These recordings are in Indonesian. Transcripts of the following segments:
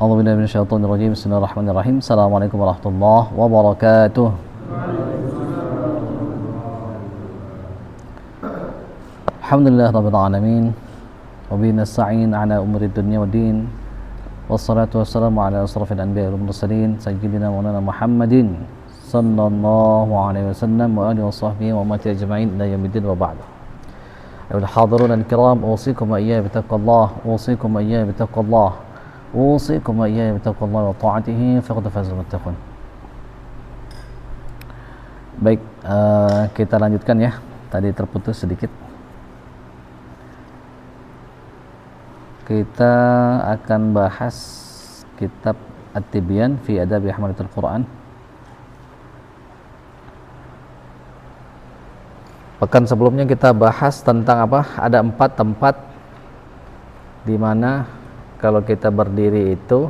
A'udzubillahi minasyaitonirrajim. Bismillahirrahmanirrahim. Assalamualaikum warahmatullahi wabarakatuh. Alhamdulillah rabbil alamin. Wa bihi nasta'in ala umuri dunya waddin. Wassalatu wassalamu ala asrafil anbiya'i wal mursalin sayyidina maulana Muhammadin sallallahu alaihi wasallam wa alihi washabbihi wa ummati ajma'in ila yaumiddin wa ba'd. Ayuhal hadirun al-kiram, usikum wa iyaya bitaqwallah, usikum wa iyaya bitaqwallah, usikum wa iyaya bitaqwallah wa ta'atihi faqad fazal muttaqun. Baik, kita lanjutkan ya. Tadi terputus sedikit. Kita akan bahas kitab At-Tibyan fi Adabi Hamalatul Quran. Pekan sebelumnya kita bahas tentang apa? Ada 4 tempat di mana kalau kita berdiri itu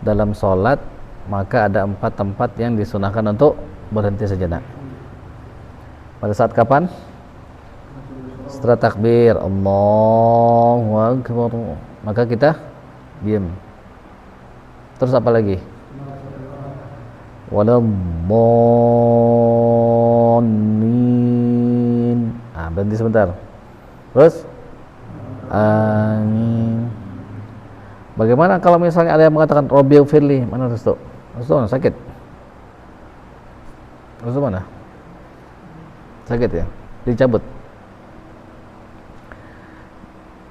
dalam sholat, maka ada 4 tempat yang disunahkan untuk berhenti sejenak. Pada saat kapan? Setelah takbir Allahu Akbar, maka kita diam. Terus apa lagi? Waladhdallin. Berhenti sebentar. Terus amin. Bagaimana kalau misalnya ada yang mengatakan Rabbighfirli? Mana Restu? Restu mana? Sakit? Restu mana? Sakit ya? Dicabut.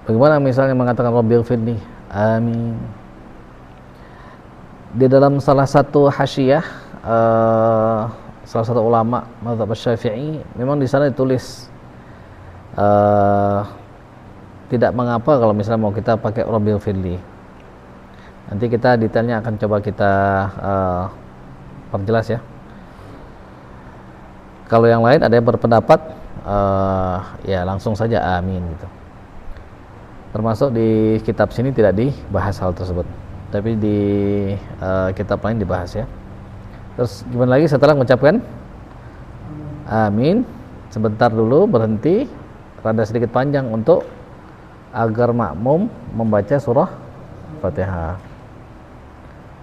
Bagaimana misalnya mengatakan Rabbighfirli? Amin. Di dalam salah satu hasyiyah salah satu ulama mazhab Syafi'i, memang di sana ditulis tidak mengapa kalau misalnya mau kita pakai Rabbighfirli. Nanti kita detailnya akan coba kita perjelas ya. Kalau yang lain ada yang berpendapat ya langsung saja amin gitu. Termasuk di kitab sini tidak dibahas hal tersebut, tapi di kitab lain dibahas ya. Terus gimana lagi setelah mengucapkan amin, sebentar dulu berhenti, rada sedikit panjang untuk agar makmum membaca surah Fatihah.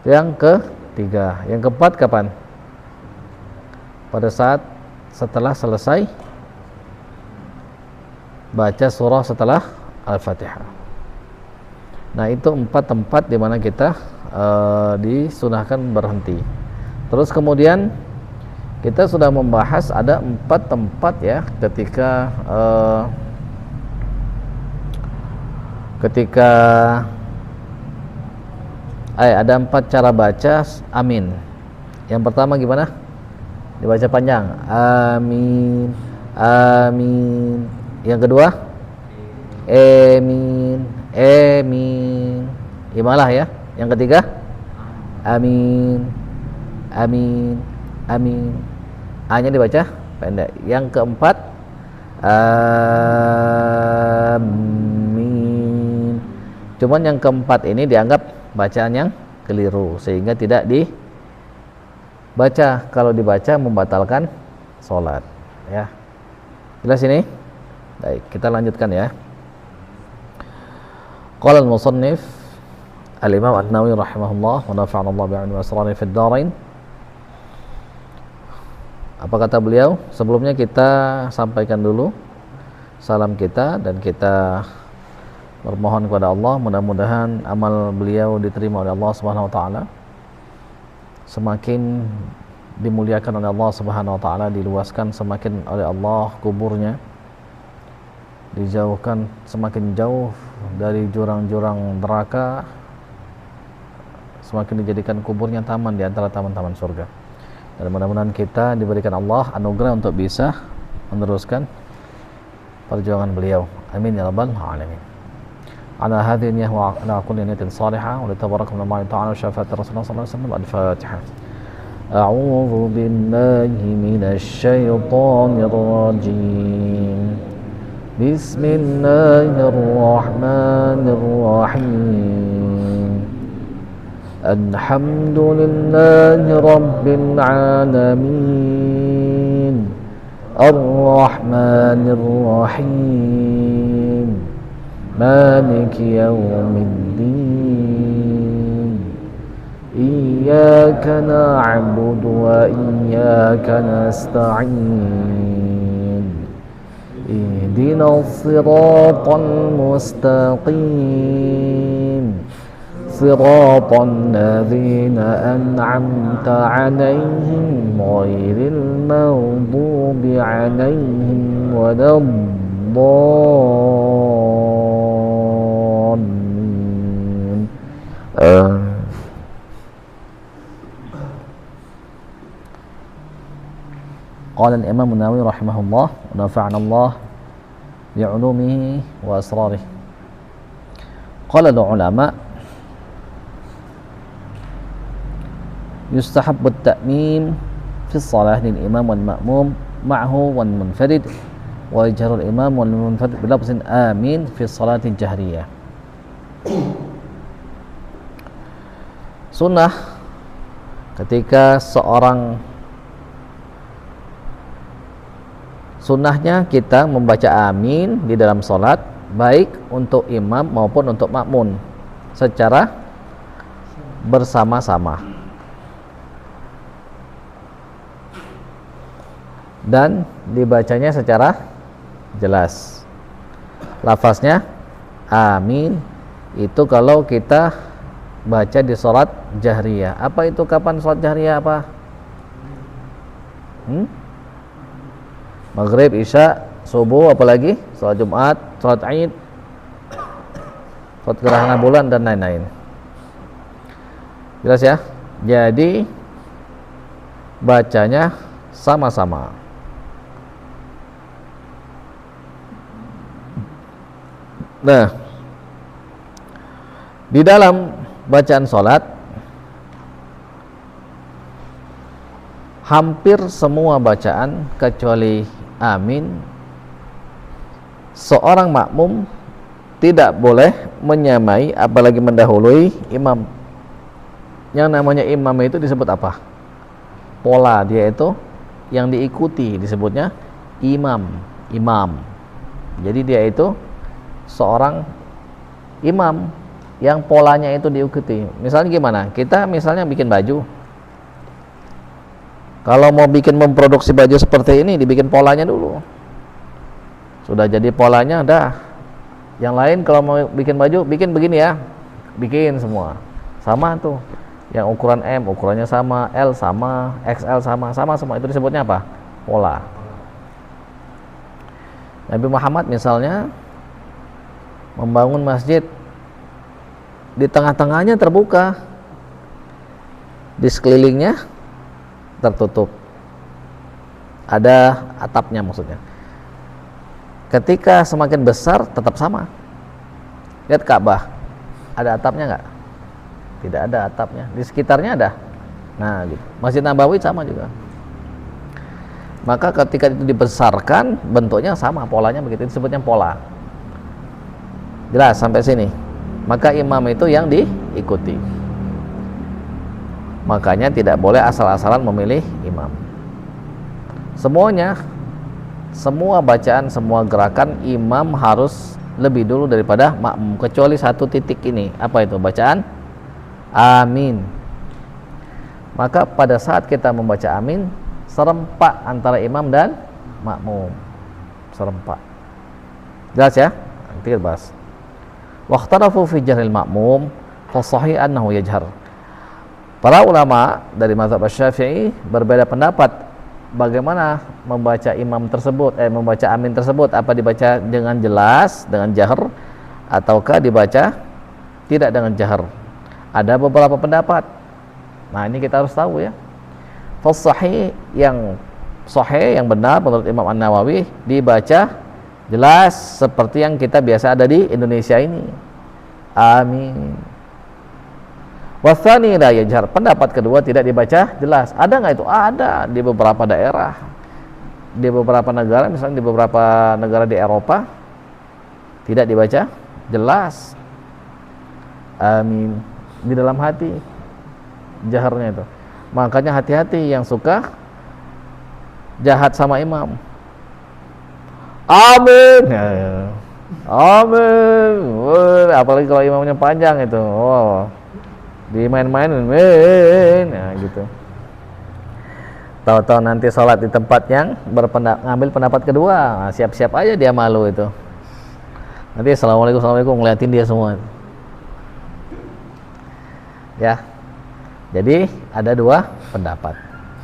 Yang ketiga, yang keempat kapan? Pada saat setelah selesai baca surah setelah Al-Fatihah. Nah, itu 4 tempat di mana kita disunahkan berhenti. Terus kemudian kita sudah membahas ada 4 tempat ya ketika ada 4 cara baca amin. Yang pertama gimana? Dibaca panjang. Amin. Amin. Yang kedua? Amin. Amin. Imalah ya. Yang ketiga? Amin. Amin. Amin. A-nya dibaca pendek. Yang keempat? Amin. Cuman yang keempat ini dianggap bacaan yang keliru sehingga tidak dibaca. Kalau dibaca membatalkan sholat ya. Jelas ini? Baik, kita lanjutkan ya. Qala al-musannif al-Imam An-Nawawi rahimahullah wa nafa'ana Allah bi'ilmihi wa asrarihi fid dharain. Apa kata beliau? Sebelumnya kita sampaikan dulu salam kita dan kita bermohon kepada Allah mudah-mudahan amal beliau diterima oleh Allah Subhanahu wa taala. Semakin dimuliakan oleh Allah Subhanahu wa taala, diluaskan semakin oleh Allah kuburnya, dijauhkan semakin jauh dari jurang-jurang neraka, semakin dijadikan kuburnya taman di antara taman-taman surga. Dan mudah-mudahan kita diberikan Allah anugerah untuk bisa meneruskan perjuangan beliau. Amin ya rabbal alamin. Ala hadhihi niyyah wa ala kulli niyatin salihah wa tabaraka min Allah ta'ala syafaat Rasulullah sallallahu alaihi wasallam. Al-Fatihah. A'udzu billahi minasy syaithanir rajim. Bismillahirrahmanirrahim. Alhamdulillahi rabbil alamin. Ar-Rahmanir Rahim. Maliki yaumiddin. إياك نعبد وإياك نستعين اهدنا الصراط المستقيم صراط الذين أنعمت عليهم غير المغضوب عليهم ولا الضالين. قال الإمام النووي رحمه الله ونفعنا الله بعلومه وأسراره. قال العلماء يستحب التأمين في الصلاة للإمام والمأموم معه والمنفرد ويجهر الإمام والمنفرد بلفظ آمين في الصلاة الجهرية. Sunnah ketika sunnahnya kita membaca amin di dalam sholat, baik untuk imam maupun untuk makmum secara bersama-sama, dan dibacanya secara jelas. Lafaznya amin itu kalau kita baca di sholat jahriyah. Apa itu, kapan sholat jahriyah apa? Maghrib, isya, subuh, apalagi sholat Jumat, sholat Id, sholat gerhana bulan dan lain-lain. Jelas ya? Jadi bacanya sama-sama. Nah, di dalam bacaan sholat hampir semua bacaan kecuali amin, seorang makmum tidak boleh menyamai apalagi mendahului imam. Yang namanya imam itu disebut apa? Pola dia itu yang diikuti disebutnya imam. Jadi dia itu seorang imam yang polanya itu diikuti. Misalnya gimana? Kita misalnya bikin baju. Kalau mau memproduksi baju seperti ini, dibikin polanya dulu. Sudah jadi polanya, dah. Yang lain kalau mau bikin baju, bikin begini ya. Bikin semua. Sama tuh. Yang ukuran M, ukurannya sama, L sama, XL sama semua. Itu disebutnya apa? Pola. Nabi Muhammad misalnya membangun masjid, di tengah-tengahnya terbuka, di sekelilingnya tertutup, ada atapnya maksudnya. Ketika semakin besar tetap sama. Lihat Ka'bah, ada atapnya nggak? Tidak ada atapnya. Di sekitarnya ada. Nah, gitu. Masjid Nabawi sama juga. Maka ketika itu dibesarkan, bentuknya sama, polanya begitu, disebutnya pola. Jelas sampai sini. Maka imam itu yang diikuti. Makanya tidak boleh asal-asalan memilih imam. Semuanya, semua bacaan, semua gerakan imam harus lebih dulu daripada makmum, kecuali satu titik ini. Apa itu? Bacaan amin. Maka pada saat kita membaca amin, serempak antara imam dan makmum. Serempak. Jelas ya? Nanti kita bahas. Waqtarafu fi jahril ma'mum fa sahih annahu yajhar. Para ulama dari mazhab Syafi'i berbeda pendapat bagaimana membaca imam tersebut, membaca amin tersebut, apa dibaca dengan jelas, dengan jahar, ataukah dibaca tidak dengan jahar. Ada beberapa pendapat. Nah, ini kita harus tahu ya. Fa sahih, yang sahih, yang benar menurut Imam An-Nawawi, dibaca jelas seperti yang kita biasa ada di Indonesia ini. Amin. Wathani la yajhar. Pendapat kedua tidak dibaca jelas. Ada nggak itu? Ada di beberapa daerah, di beberapa negara, misalnya di beberapa negara di Eropa tidak dibaca jelas. Amin di dalam hati, jaharnya itu. Makanya hati-hati yang suka jahat sama imam. Amin. Amin. Apalagi kalau imamnya panjang itu. Oh. dimain-mainin, nah gitu. Tahu-tahu nanti sholat di tempat yang ngambil pendapat kedua, nah, siap-siap aja dia malu itu. Nanti assalamualaikum ngeliatin dia semua. Ya, jadi ada dua pendapat.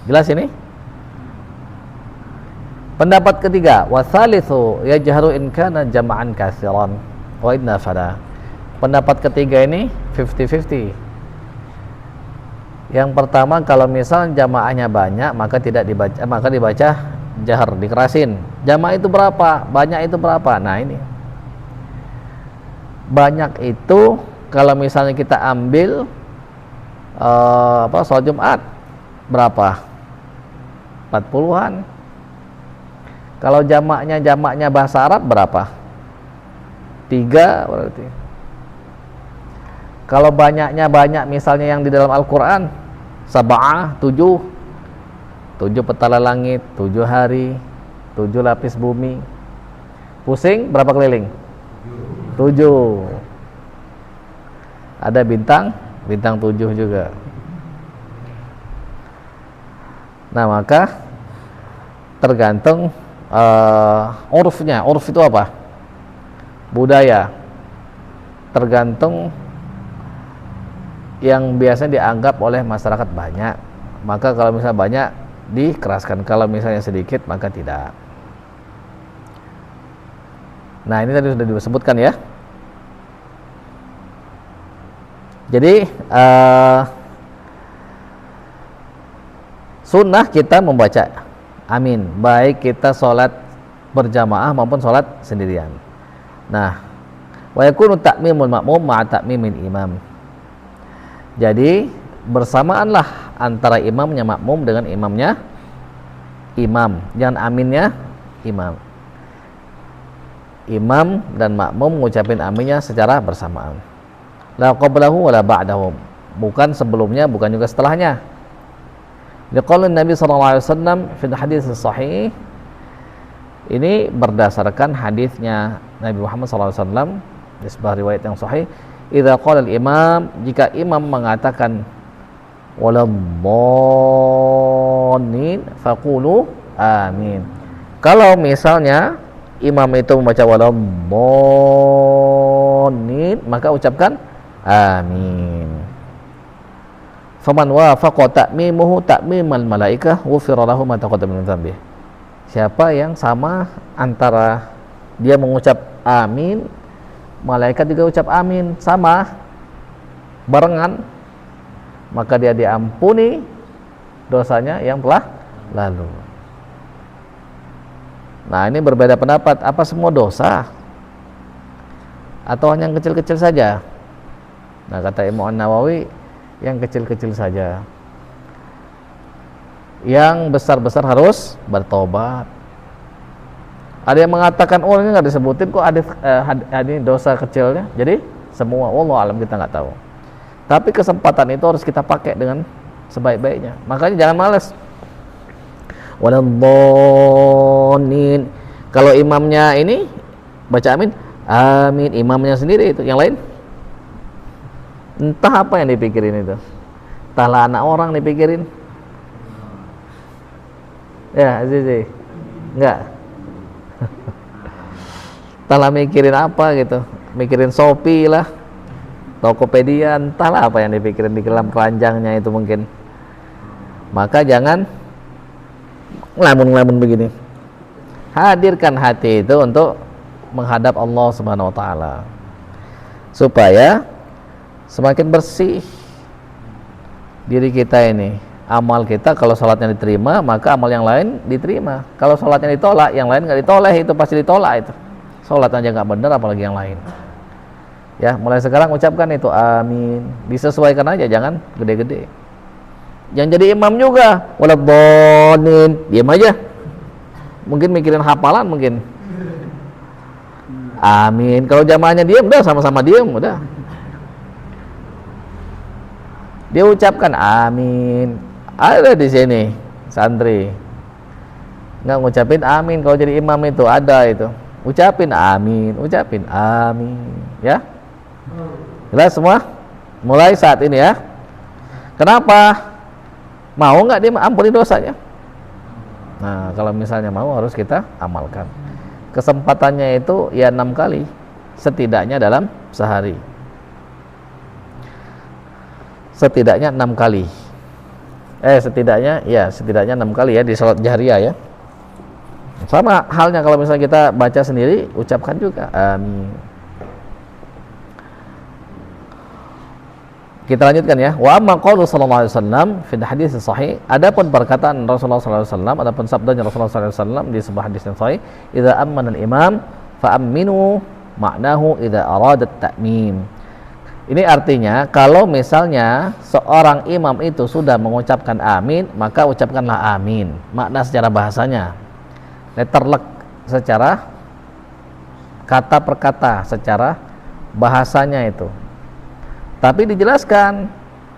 Jelas ini? Pendapat ketiga, watsalitsu yajharu in kana jama'an katsiran wa inna fala. Pendapat ketiga ini 50-50. Yang pertama, kalau misal jamaahnya banyak maka tidak dibaca, maka dibaca jahar, dikerasin. Jamaah itu berapa? Banyak itu berapa? Nah, ini. Banyak itu kalau misalnya kita ambil sholat Jumat berapa? 40-an. Kalau jamaknya bahasa Arab berapa? 3 berarti. Kalau banyaknya banyak misalnya yang di dalam Al-Quran, sab'ah, 7 petala langit, 7 hari, 7 lapis bumi. Pusing berapa keliling? 7. Ada bintang 7 juga. Nah, maka tergantung urfnya. Urf itu apa? Budaya. Tergantung yang biasanya dianggap oleh masyarakat banyak, maka kalau misalnya banyak dikeraskan, kalau misalnya sedikit maka tidak. Nah, ini tadi sudah disebutkan ya. Jadi sunnah kita membaca amin, baik kita sholat berjamaah maupun sholat sendirian. Nah, wa yakunu ta'mimul ma'mum ma'a ta'mimin imam. Jadi bersamaanlah antara imamnya makmum dengan imamnya imam, jangan aminnya imam. Imam dan makmum ngucapin aminnya secara bersamaan. La qablahu wa la ba'dahu. Bukan sebelumnya, bukan juga setelahnya. Liqaulin Nabi sallallahu alaihi wasallam fi hadits sahih. Ini berdasarkan hadisnya Nabi Muhammad sallallahu alaihi wasallam di sebuah riwayat yang sahih. Idza qala al-imam, jika imam mengatakan waladhdallin faqulu amin. Kalau misalnya imam itu membaca waladhdallin, maka ucapkan amin. Faman wafaqa ta'mimuhu ta'mimal malaikah ghufira lahu ma taqaddama min dzambih. Siapa yang sama antara dia mengucap amin, malaikat juga ucap amin, sama barengan, maka dia diampuni dosanya yang telah lalu. Nah, ini berbeda pendapat, apa semua dosa atau hanya yang kecil-kecil saja? Nah, kata Imam An-Nawawi, yang kecil-kecil saja. Yang besar-besar harus bertobat. Ada yang mengatakan, oh ini nggak disebutin kok ada ini dosa kecilnya. Jadi semua, wallahu alam, kita nggak tahu. Tapi kesempatan itu harus kita pakai dengan sebaik-baiknya. Makanya jangan malas. Waladhdallin. Kalau imamnya ini baca amin, amin. Imamnya sendiri itu, yang lain entah apa yang dipikirin itu. Entahlah anak orang dipikirin. Ya, Azizi, enggak. Entahlah mikirin apa gitu, mikirin Shopee lah, Tokopedia, entahlah apa yang dipikirin di dalam keranjangnya itu mungkin. Maka jangan ngelamun-ngelamun begini. Hadirkan hati itu untuk menghadap Allah Subhanahu wa taala, supaya semakin bersih diri kita ini. Amal kita, kalau sholatnya diterima, maka amal yang lain diterima. Kalau sholatnya ditolak, yang lain nggak ditoleh, itu pasti ditolak itu. Sholat aja nggak benar, apalagi yang lain. Ya, mulai sekarang ucapkan itu amin. Disesuaikan aja, jangan gede-gede. Yang jadi imam juga, waladhdallin, diam aja. Mungkin mikirin hafalan mungkin. Amin. Kalau jamaahnya diam, udah sama-sama diam, udah. Dia ucapkan amin. Ada di sini santri nggak ngucapin amin, kalau jadi imam itu ada itu. Ucapin amin, ucapin amin, ya. Jelas semua? Mulai saat ini ya. Kenapa? Mau nggak dia ampuni dosanya? Nah, kalau misalnya mau harus kita amalkan. Kesempatannya itu ya 6 kali setidaknya dalam sehari. Setidaknya 6 kali. Setidaknya 6 kali ya di salat jahriyah ya. Sama halnya kalau misalnya kita baca sendiri, ucapkan juga amin. Kita lanjutkan ya. Wa amma qaulu sallallahu alaihi wasallam fi hadits sahih, adapun perkataan Rasulullah sallallahu alaihi wasallam, adapun sabdanya Rasulullah sallallahu alaihi wasallam di sebuah hadis yang sahih, idza ammana al-imam fa aminu, maknahu idza arada at-ta'mim. Ini artinya kalau misalnya seorang imam itu sudah mengucapkan amin, maka ucapkanlah amin. Makna secara bahasanya. Letterlek secara kata per kata, secara bahasanya itu. Tapi dijelaskan,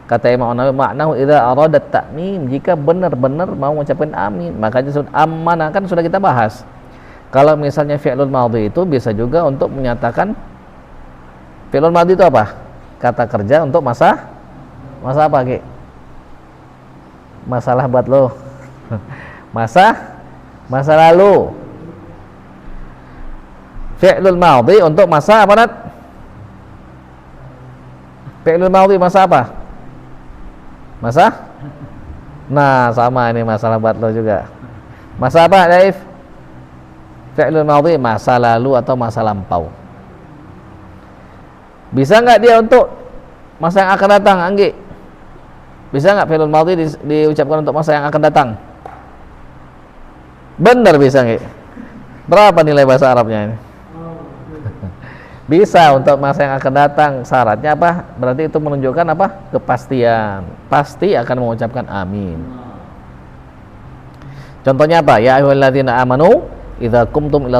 kata Imam Nawawi, maknahu idza arada ta'mim, jika benar-benar mau mengucapkan amin. Makanya amanah kan sudah kita bahas. Kalau misalnya fi'lul madhi itu bisa juga untuk menyatakan, fi'lul madhi itu apa? Kata kerja untuk masa apa, Ki? Masalah buat lo. Masa lalu. Fi'lul madhi untuk masa apa, Nat? Fi'lul madhi masa apa? Masa? Nah, sama ini masalah buat lo juga. Masa apa, Daif? Fi'lul madhi masa lalu atau masa lampau. Bisa nggak dia untuk masa yang akan datang, Anggi? Bisa nggak fi'lul madhi diucapkan untuk masa yang akan datang? Benar bisa nggak? Berapa nilai bahasa Arabnya ini? Bisa untuk masa yang akan datang. Syaratnya apa? Berarti itu menunjukkan apa? Kepastian. Pasti akan mengucapkan amin. Contohnya apa? Ya ayyuhalladzina amanu idza qumtum ila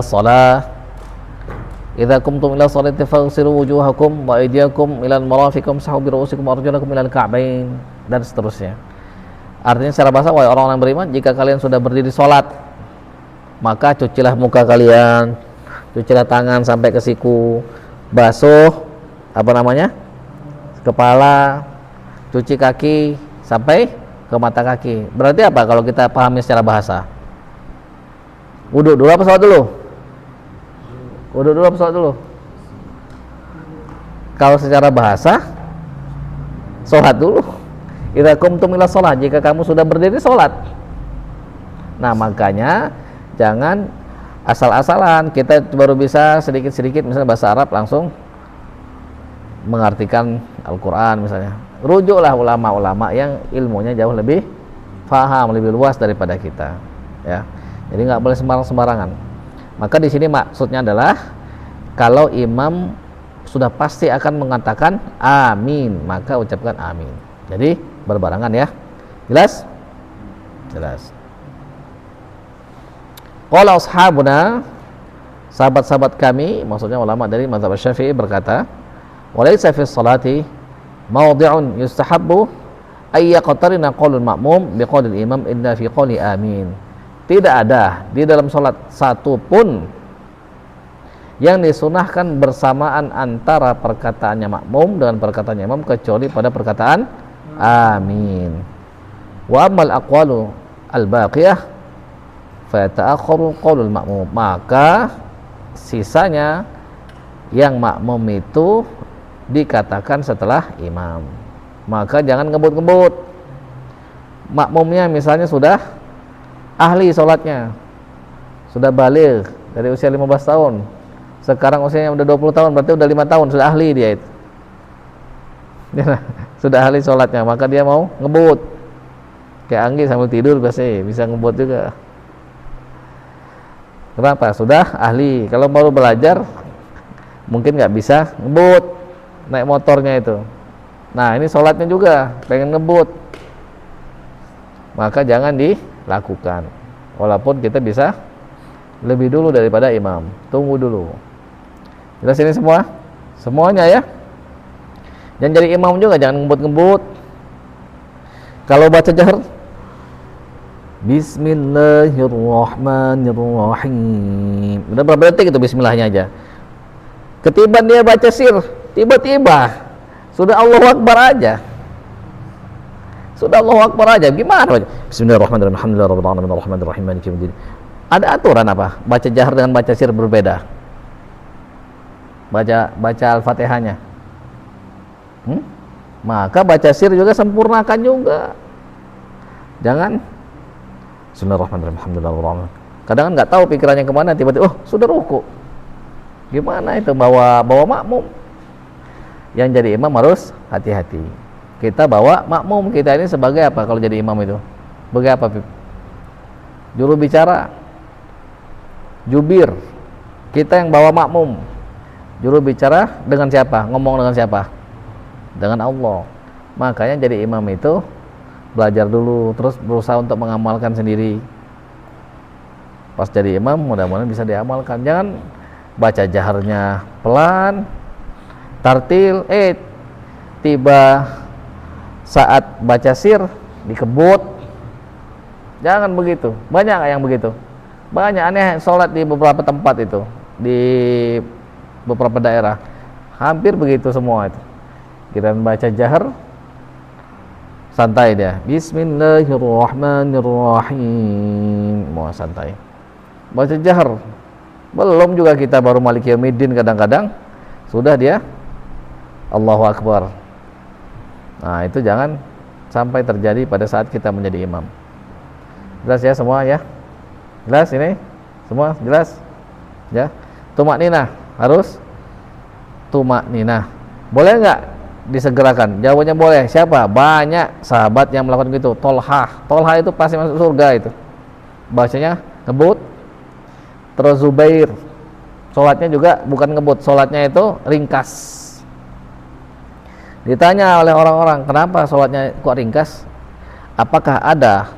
sholati faghsilu wujuhakum wa aydiyakum ila al-marafiq wamsahu bi ru'usikum wa arjulakum ila al-ka'bain, dan seterusnya. Artinya secara bahasa, wahai orang-orang beriman, jika kalian sudah berdiri salat, maka cucilah muka kalian, cucilah tangan sampai ke siku, basuh kepala, cuci kaki sampai ke mata kaki. Berarti apa kalau kita pahami secara bahasa? Wudhu dulu apa sholat dulu? Wudhu dulu apa sholat dulu? Kalau secara bahasa, sholat dulu. Idza qumtum ila sholat, jika kamu sudah berdiri sholat. Nah, makanya jangan asal-asalan, kita baru bisa sedikit-sedikit misalnya bahasa Arab langsung mengartikan Al-Quran misalnya. Rujuklah ulama-ulama yang ilmunya jauh lebih faham, lebih luas daripada kita, ya. Jadi nggak boleh sembarang-sembarangan. Maka di sini maksudnya adalah kalau imam sudah pasti akan mengatakan amin, maka ucapkan amin. Jadi berbarengan ya. Jelas? Jelas. Qala ashabuna, sahabat-sahabat kami, maksudnya ulama dari mazhab Syafi'i berkata, walaysa fi sholati mawdi'un yustahabbu ay yaqtarina qaulul ma'mum biqaulil imam inna fi qauli amin. Tidak ada di dalam salat satu pun yang disunahkan bersamaan antara perkataannya makmum dengan perkataannya imam kecuali pada perkataan amin. Wa ammal aqwalu al-baqiyah fata'akharu qaulul ma'mum, maka sisanya yang makmum itu dikatakan setelah imam. Maka jangan ngebut-ngebut. Makmumnya misalnya sudah ahli sholatnya, sudah baligh dari usia 15 tahun, sekarang usianya udah 20 tahun, berarti udah 5 tahun sudah ahli dia itu. Sudah ahli sholatnya, maka dia mau ngebut kayak Anggi sambil tidur biasanya bisa ngebut juga. Kenapa? Sudah ahli. Kalau baru belajar mungkin nggak bisa ngebut naik motornya itu. Nah, ini sholatnya juga pengen ngebut, maka jangan dilakukan. Walaupun kita bisa lebih dulu daripada imam, tunggu dulu. Jelas ini semua? Semuanya ya. Dan jadi imam juga jangan ngebut-ngebut. Kalau baca jahar, Bismillahirrahmanirrahim. Udah berapa detik itu bismillahnya aja. Ketiban dia baca sir, tiba-tiba sudah Allahu Akbar aja. Sudah Allahu Akbar aja, gimana baca? Bismillahirrahmanirrahim, alhamdulillahirabbil alamin, arrahmanirrahim, maliki yaumiddin. Ada aturan apa? Baca jahar dengan baca sir berbeda. Baca Al-Fatihahnya. Maka baca sir juga sempurnakan juga. Jangan Bismillahirrahmanirrahim, alhamdulillahirabbil alamin. Kadang kan nggak tahu pikirannya kemana, tiba-tiba sudah ruku. Gimana itu bawa makmum? Yang jadi imam harus hati-hati. Kita bawa makmum kita ini sebagai apa kalau jadi imam itu? Sebagai apa, Pip? Juru bicara, jubir. Kita yang bawa makmum. Juru bicara dengan siapa? Ngomong dengan siapa? Dengan Allah. Makanya jadi imam itu belajar dulu, terus berusaha untuk mengamalkan sendiri. Pas jadi imam mudah-mudahan bisa diamalkan. Jangan baca jaharnya pelan, tartil, tiba saat baca sir dikebut. Jangan begitu. Banyak yang begitu. Banyak aneh sholat di beberapa tempat itu, di beberapa daerah hampir begitu semua itu. Kita baca jahar santai dia, Bismillahirrahmanirrahim, mau santai. Baca jahar belum juga kita baru Maliki Yaumiddin kadang-kadang sudah dia Allahu Akbar. Nah itu jangan sampai terjadi pada saat kita menjadi imam. Jelas ya semua ya? Jelas ini? Semua jelas? Ya. Tumak ninah harus tumak ninah. Boleh nggak disegerakan? Jawabannya boleh. Siapa? Banyak sahabat yang melakukan gitu. Tolha itu pasti masuk surga itu. Bacanya ngebut. Terus Zubair, sholatnya juga bukan ngebut, sholatnya itu ringkas. Ditanya oleh orang-orang, kenapa sholatnya kok ringkas? Apakah ada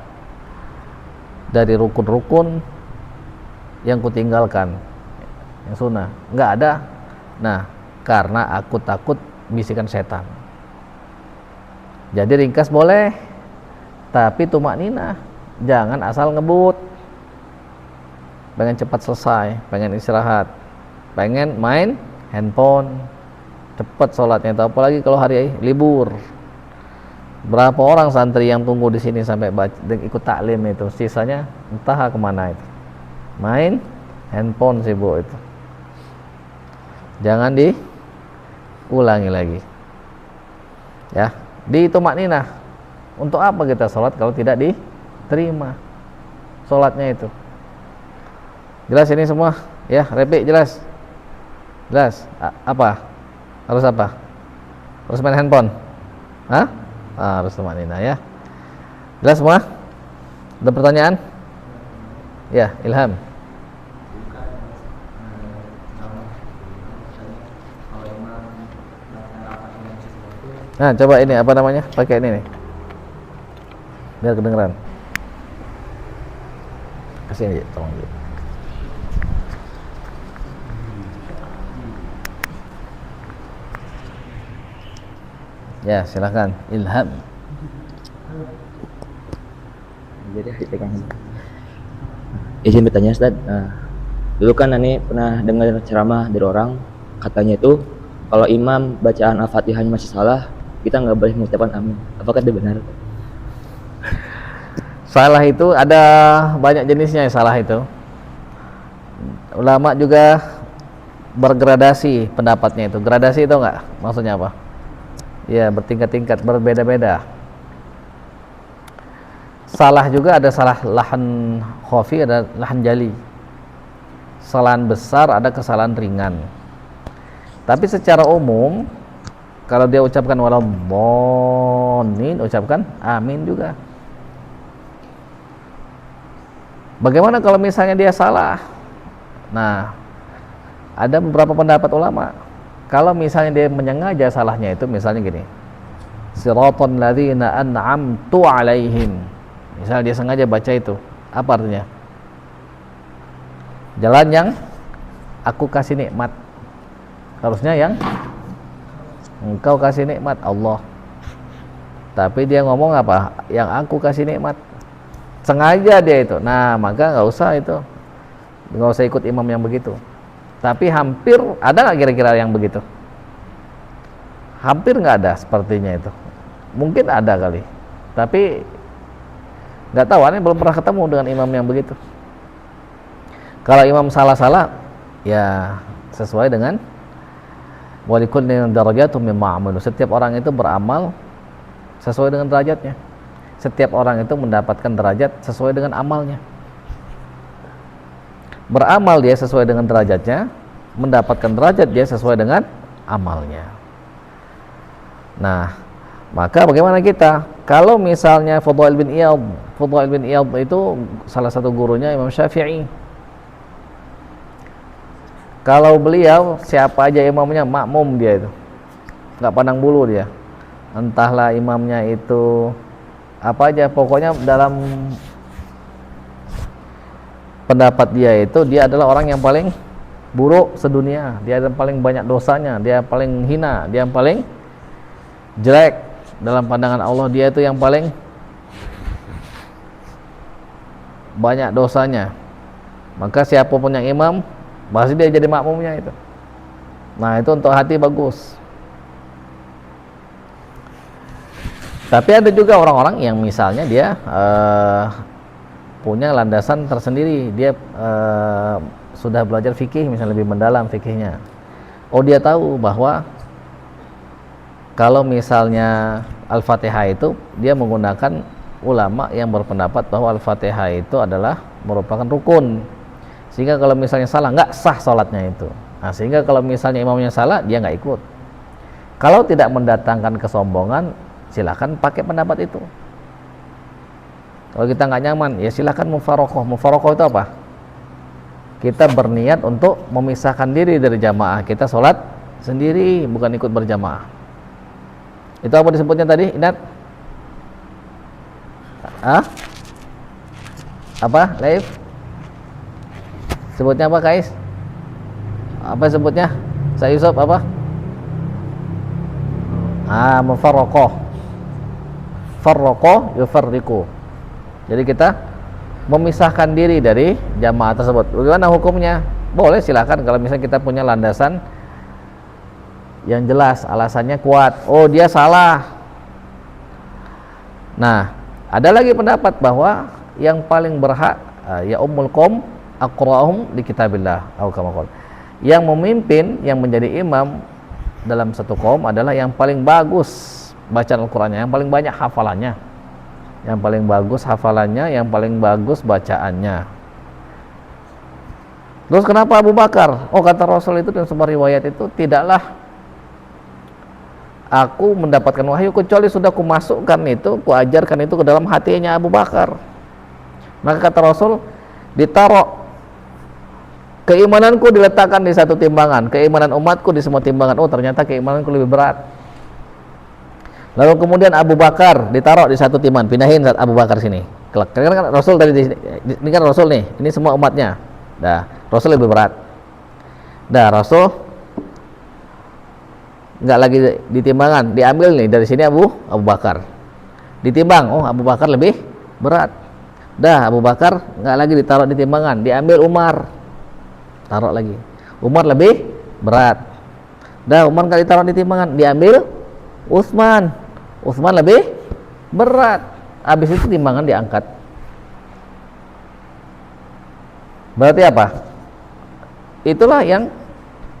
dari rukun-rukun yang kutinggalkan, yang sunnah? Enggak ada. Nah, karena aku takut bisikan setan. Jadi ringkas boleh, tapi tumak ninah, jangan asal ngebut. Pengen cepat selesai, pengen istirahat, pengen main handphone, cepat sholatnya itu. Apalagi kalau hari libur. Berapa orang santri yang tunggu di sini sampai ikut taklim itu, sisanya entah kemana itu, main handphone sibuk itu. Jangan diulangi lagi. Ya, di tumak ninah. Untuk apa kita sholat kalau tidak diterima sholatnya itu? Jelas ini semua ya, Repi jelas. Apa? Harus apa? Harus main handphone? Hah? Harus tumak ninah ya. Jelas semua? Ada pertanyaan? Ya, Ilham. Nah, coba ini apa namanya? Pakai ini nih. Biar kedengeran. Kasih ini, tolong dulu. Ya, silakan Ilham. Jadi dipegang. Izin bertanya Ustaz. Dulu kan Ani pernah dengar ceramah dari orang, katanya itu kalau imam bacaan Al-Fatihahnya masih salah, kita nggak boleh mengucapkan amin. Apakah itu benar? Salah itu ada banyak jenisnya ya, salah itu. Ulama juga bergradasi pendapatnya itu. Gradasi itu enggak? Maksudnya apa? Ya, bertingkat-tingkat, berbeda-beda. Salah juga ada salah lahan khafi, ada lahan jali. Kesalahan besar, ada kesalahan ringan. Tapi secara umum, kalau dia ucapkan waladhdallin, ucapkan amin juga. Bagaimana kalau misalnya dia salah? Nah, ada beberapa pendapat ulama. Kalau misalnya dia menyengaja salahnya itu, misalnya gini, siratal ladzina an'amtu alaihim. Misalnya dia sengaja baca itu, apa artinya? Jalan yang aku kasih nikmat. Harusnya yang engkau kasih nikmat, Allah. Tapi dia ngomong apa? Yang aku kasih nikmat. Sengaja dia itu. Nah, maka nggak usah itu. Nggak usah ikut imam yang begitu. Tapi hampir ada nggak kira-kira yang begitu? Hampir nggak ada sepertinya itu. Mungkin ada kali. Tapi nggak tahu, aneh belum pernah ketemu dengan imam yang begitu. Kalau imam salah-salah, ya sesuai dengan walikullin darajatum mimma amilu. Setiap orang itu beramal sesuai dengan derajatnya. Setiap orang itu mendapatkan derajat sesuai dengan amalnya. Beramal dia sesuai dengan derajatnya, mendapatkan derajat dia sesuai dengan amalnya. Nah, maka bagaimana kita? Kalau misalnya Fudail bin Iyad itu salah satu gurunya Imam Syafi'i. Kalau beliau siapa aja imamnya, makmum dia itu, nggak pandang bulu dia. Entahlah imamnya itu apa aja, pokoknya dalam pendapat dia itu dia adalah orang yang paling buruk sedunia, dia yang paling banyak dosanya, dia paling hina, dia yang paling jelek dalam pandangan Allah, dia itu yang paling banyak dosanya. Maka siapapun yang imam pasti dia jadi makmumnya itu. Nah, itu untuk hati bagus. Tapi ada juga orang-orang yang misalnya dia punya landasan tersendiri, dia sudah belajar fikih, misalnya lebih mendalam fikihnya. Oh, dia tahu bahwa kalau misalnya Al-Fatihah itu, dia menggunakan ulama yang berpendapat bahwa Al-Fatihah itu adalah merupakan rukun, sehingga kalau misalnya salah nggak sah sholatnya itu. Nah, sehingga kalau misalnya imamnya salah, dia nggak ikut. Kalau tidak mendatangkan kesombongan, silakan pakai pendapat itu. Kalau kita nggak nyaman, ya silakan mufarokoh. Mufarokoh itu apa? Kita berniat untuk memisahkan diri dari jamaah, kita sholat sendiri, bukan ikut berjamaah. Itu apa disebutnya tadi, Inat? Apa? Laif? Sebutnya apa, Kais? Apa sebutnya? Saya Yusuf apa? Mufarroqoh. Farroqoh yufarriqu. Jadi kita memisahkan diri dari jamaah tersebut. Bagaimana hukumnya? Boleh, silakan kalau misalnya kita punya landasan yang jelas, alasannya kuat. Oh, dia salah. Nah, ada lagi pendapat bahwa yang paling berhak ya ummul qaum aqra'uhum di kitabillah atau kama qala. Yang memimpin, yang menjadi imam dalam satu kaum adalah yang paling bagus bacaan Al-Qur'annya, yang paling banyak hafalannya. Yang paling bagus hafalannya, yang paling bagus bacaannya. Terus kenapa Abu Bakar? Oh, kata Rasul itu dalam sebuah riwayat itu, tidaklah aku mendapatkan wahyu kecuali sudah kumasukkan itu, kuajarkan itu ke dalam hatinya Abu Bakar. Maka kata Rasul, ditaruh keimananku diletakkan di satu timbangan, keimanan umatku di semua timbangan. Oh, ternyata keimananku lebih berat. Lalu kemudian Abu Bakar ditaruh di satu timbangan, pindahin Abu Bakar sini. Karena kan Rasul tadi ini kan Rasul nih, ini semua umatnya. Dah, Rasul lebih berat. Dah, Rasul nggak lagi ditimbangan, diambil nih dari sini Abu Bakar. Ditimbang, oh Abu Bakar lebih berat. Dah, Abu Bakar nggak lagi ditaruh di timbangan, diambil Umar. Taruh lagi. Umar lebih berat. Dah, Umar nggak ditaruh di timbangan, diambil Utsman. Utsman lebih berat. Habis itu timbangan diangkat. Berarti apa? Itulah yang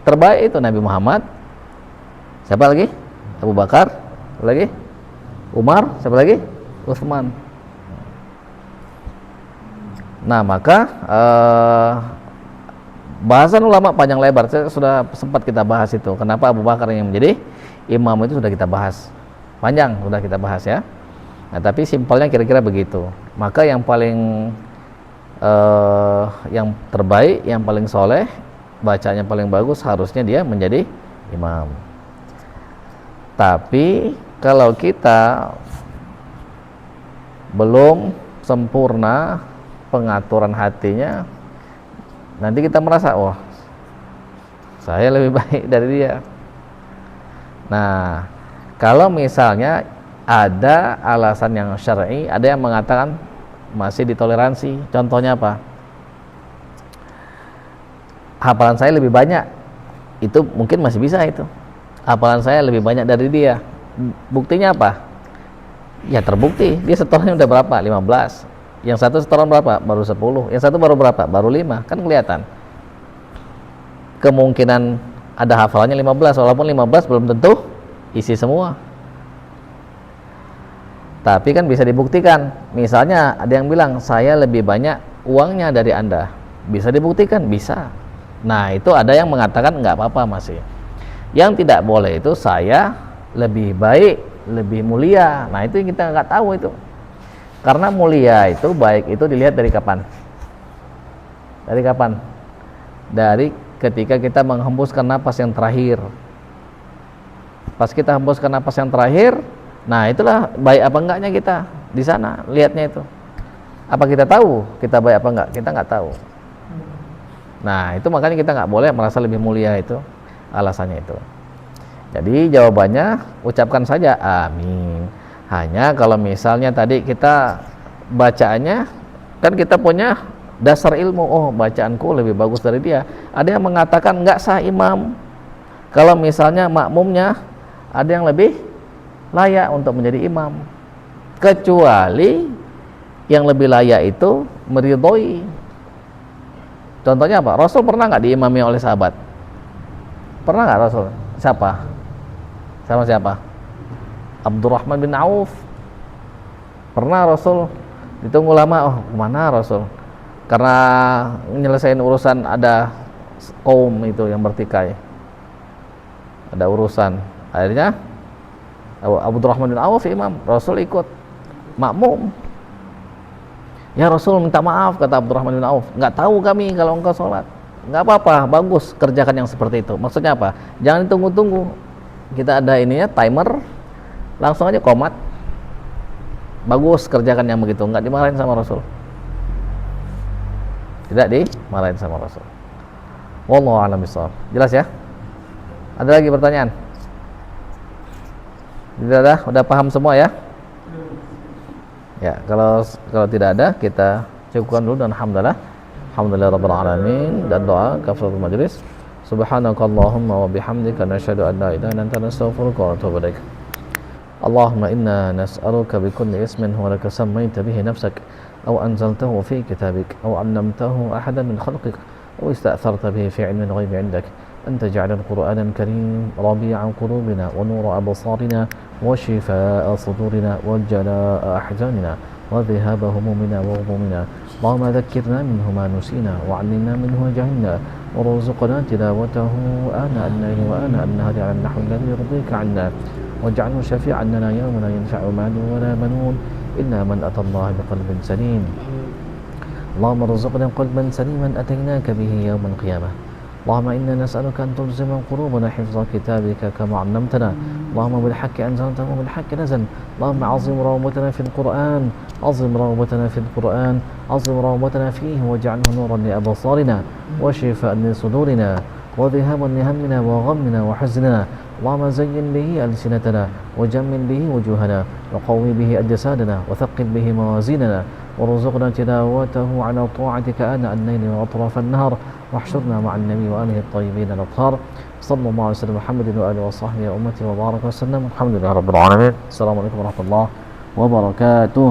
terbaik itu Nabi Muhammad. Siapa lagi? Abu Bakar. Siapa lagi? Umar. Siapa lagi? Utsman. Nah, maka bahasan ulama panjang lebar. Saya sudah sempat kita bahas itu. Kenapa Abu Bakar yang menjadi imam itu sudah kita bahas. Panjang sudah kita bahas ya. Nah, tapi simpelnya kira-kira begitu. Maka yang paling yang terbaik, yang paling soleh, bacanya paling bagus, harusnya dia menjadi imam. Tapi kalau kita belum sempurna pengaturan hatinya, nanti kita merasa, oh saya lebih baik dari dia. Nah, kalau misalnya ada alasan yang syar'i, ada yang mengatakan masih ditoleransi. Contohnya apa? Hafalan saya lebih banyak, itu mungkin masih bisa itu. Hafalan saya lebih banyak dari dia. Buktinya apa? Ya terbukti, dia setorannya udah berapa? 15. Yang satu setoran berapa? Baru 10. Yang satu baru berapa? Baru 5. Kan kelihatan. Kemungkinan ada hafalannya 15, walaupun 15 belum tentu isi semua. Tapi kan bisa dibuktikan. Misalnya ada yang bilang, saya lebih banyak uangnya dari Anda. Bisa dibuktikan? Bisa. Nah, itu ada yang mengatakan nggak apa-apa masih. Yang tidak boleh itu saya lebih baik, lebih mulia. Nah, itu yang kita nggak tahu itu. Karena mulia itu, baik itu dilihat dari kapan? Dari kapan? Dari ketika kita menghembuskan napas yang terakhir. Pas kita hembuskan napas yang terakhir, nah itulah baik apa enggaknya kita di sana, lihatnya itu. Apa kita tahu kita baik apa enggak? Kita nggak tahu. Nah, itu makanya kita nggak boleh merasa lebih mulia, itu alasannya itu. Jadi jawabannya ucapkan saja amin. Hanya kalau misalnya tadi kita bacaannya, kan kita punya dasar ilmu, oh bacaanku lebih bagus dari dia. Ada yang mengatakan nggak sah imam kalau misalnya makmumnya ada yang lebih layak untuk menjadi imam, kecuali yang lebih layak itu meridhoi. Contohnya apa? Rasul pernah nggak diimami oleh sahabat? Pernah nggak Rasul? Siapa? Sama siapa? Abdurrahman bin Auf. Pernah Rasul ditunggu lama, oh kemana Rasul? Karena menyelesaikan urusan, ada kaum itu yang bertikai, ada urusan. Akhirnya Abdurrahman bin Auf imam, Rasul ikut makmum. Ya Rasul minta maaf, kata Abdurrahman bin Auf, nggak tahu kami kalau engkau sholat. Nggak apa-apa, bagus kerjakan yang seperti itu. Maksudnya apa? Jangan ditunggu-tunggu. Kita ada ininya timer, langsung aja komat. Bagus kerjakan yang begitu, nggak dimarahin sama Rasul. Tidak dimarahin sama Rasul. Wallahu a'lam bishawab. Jelas ya? Ada lagi pertanyaan? Tidak ada? Udah paham semua ya? Ya, kalau tidak ada, kita cukupkan dulu dan alhamdulillah rabbil alamin, dan doa kafaratul majlis. Subhanakallahumma wa bihamdika nasyhadu an la ilaha illa anta nastaghfiruka wa natubu ilaik. Allahumma inna nas'aluka bi kulli ismin huwa laka sammaita bihi nafsak aw anzaltahu fi kitabik aw 'allamtahu ahadan min khalqik aw ista'tharta bihi fi 'ilmi al-ghaibi 'indak أن تجعل القرآن الكريم ربيع قلوبنا ونور أبصارنا وشفاء صدورنا وجلاء أحزاننا وذهاب همومنا وغمومنا. اللهم ذكرنا منه ما نسينا وعلمنا منه ما جهلنا وارزقنا تلاوته آناء الليل وآناء النهار على النحو الذي يرضيك عنا واجعله شفيعا لنا يوم لا ينفع مال ولا بنون إلا من أتى الله بقلب سليم. اللهم ارزقنا قلبا سليما أتيناك به يوم القيامة. اللهم إنا نسألك أن تلزم قلوبنا حفظ كتابك كما علمتنا. اللهم بالحق أنزلته وبالحق نزل. اللهم عظم رغبتنا في القرآن، عظم رغبتنا في القرآن، عظم رغبتنا فيه واجعله نورا لأبصارنا وشفاء لصدورنا وذهابا لهمنا وغمنا وحزننا. اللهم زين به ألسنتنا وجمل به وجوهنا وقوي به أجسادنا وثقل به موازيننا وارزقنا تلاوته على طاعتك آناء الليل وأطراف النهار واحشرنا مع النبي وآله الطيبين الأطهار. صلى الله عليه وسلم محمد وآله وصحبه وأمته وبارك وسلم. الحمد لله رب العالمين. السلام عليكم ورحمة الله وبركاته.